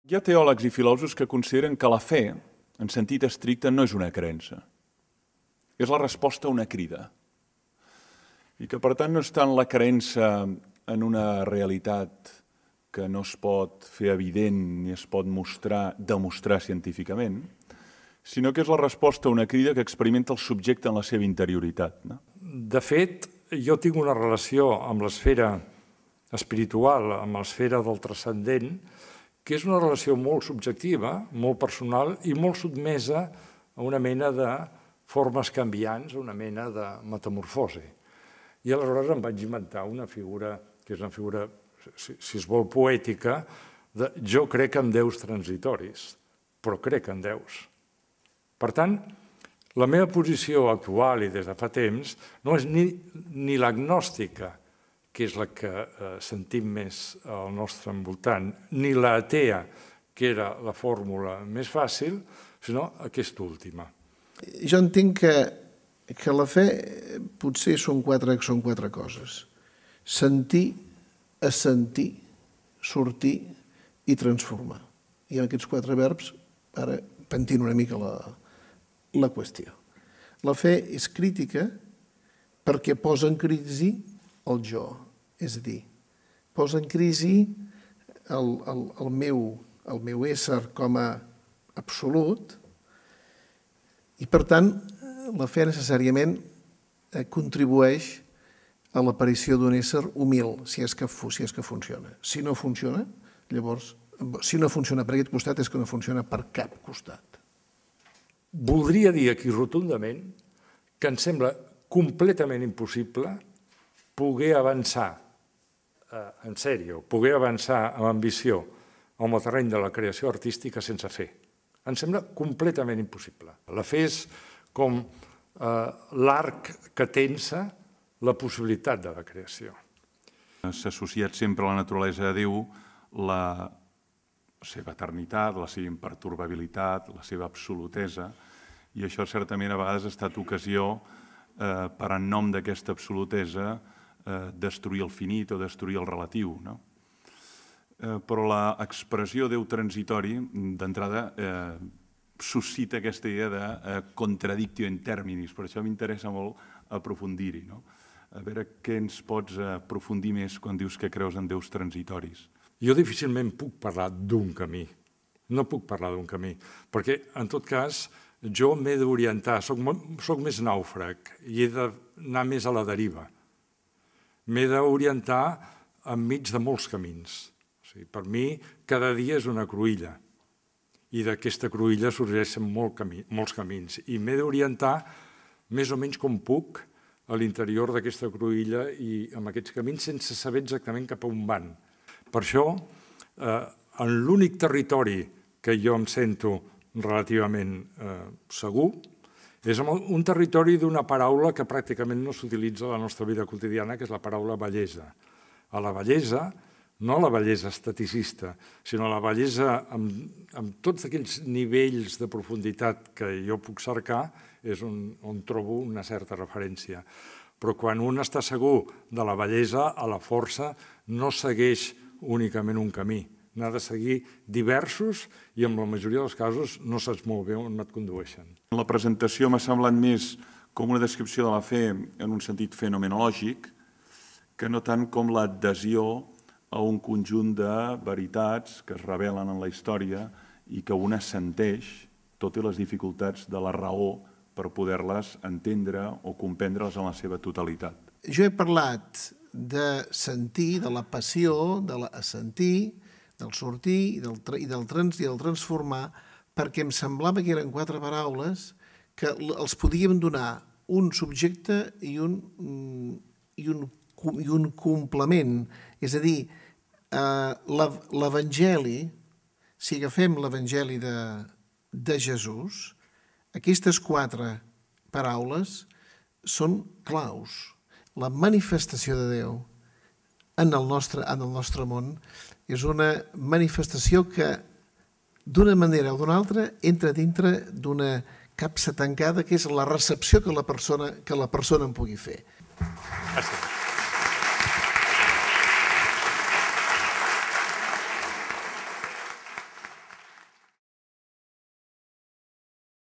Hi ha teòlegs i filòsofs que consideren que la fe, en sentit estricte, no és una creença. És la resposta a una crida. I que, per tant, no és tant la creença en una realitat que no es pot fer evident ni es pot demostrar científicament, sinó que és la resposta a una crida que experimenta el subjecte en la seva interioritat. De fet, jo tinc una relació amb l'esfera espiritual, amb l'esfera del transcendent, que és una relació molt subjectiva, molt personal i molt sotmesa a una mena de formes canviants, a una mena de metamorfosi. I aleshores em vaig inventar una figura, que és una figura, si es vol, poètica, de jo crec en déus transitoris, però crec en déus. Per tant, la meva posició actual i des de fa temps no és ni l'agnòstica, que és la que sentim més al nostre envoltant, ni l'atea, que era la fórmula més fàcil, sinó aquesta última. Jo entenc que la fe potser són quatre coses. Sentir, assentir, sortir i transformar. I en aquests quatre verbs, ara pentino una mica la qüestió. La fe és crítica perquè posa en crisi el jo, és a dir, posa en crisi el meu ésser com a absolut i, per tant, la fe necessàriament contribueix a l'aparició d'un ésser humil, si és que funciona. Si no funciona, llavors, si no funciona per aquest costat, és que no funciona per cap costat. Voldria dir aquí rotundament que em sembla completament impossible poder avançar, en sèrio, poder avançar amb ambició en el terreny de la creació artística sense fe. Em sembla completament impossible. La fe és com l'arc que tensa la possibilitat de la creació. S'ha associat sempre a la naturalesa de Déu la seva eternitat, la seva impertorbabilitat, la seva absolutesa, i això certament a vegades ha estat ocasió per en nom d'aquesta absolutesa destruir el finit o destruir el relatiu. Però l'expressió Déu transitori, d'entrada, suscita aquesta idea de contradictio in terminis, per això m'interessa molt aprofundir-hi. A veure què ens pots aprofundir més quan dius que creus en déus transitoris. Jo difícilment puc parlar d'un camí, no puc parlar d'un camí, perquè en tot cas jo m'he d'orientar, soc més nàufrag i he d'anar més a la deriva. M'he d'orientar enmig de molts camins. Per mi, cada dia és una cruïlla i d'aquesta cruïlla sorgeixen molts camins i m'he d'orientar més o menys com puc a l'interior d'aquesta cruïlla i amb aquests camins sense saber exactament cap a on van. Per això, en l'únic territori que jo em sento relativament segur és un territori d'una paraula que pràcticament no s'utilitza a la nostra vida quotidiana, que és la paraula bellesa. A la bellesa, no la bellesa esteticista, sinó la bellesa amb tots aquells nivells de profunditat que jo puc cercar, és on trobo una certa referència. Però quan un està segur de la bellesa, a la força no segueix únicament un camí. N'ha de seguir diversos i en la majoria dels casos no saps molt bé on et condueixen. La presentació m'ha semblat més com una descripció de la fe en un sentit fenomenològic que no tant com l'adhesió a un conjunt de veritats que es revelen en la història i que una senteix, tot i les dificultats de la raó, per poder-les entendre o comprendre-les en la seva totalitat. Jo he parlat de sentir, de la passió, de l'assentir, del sortir i del transformar, perquè em semblava que eren quatre paraules que els podíem donar un subjecte i un complement. És a dir, l'Evangeli, si agafem l'Evangeli de Jesús, aquestes quatre paraules són claus. La manifestació de Déu en el nostre món és una manifestació que, d'una manera o d'una altra, entra dintre d'una capsa tancada, que és la recepció que la persona en pugui fer. Gràcies.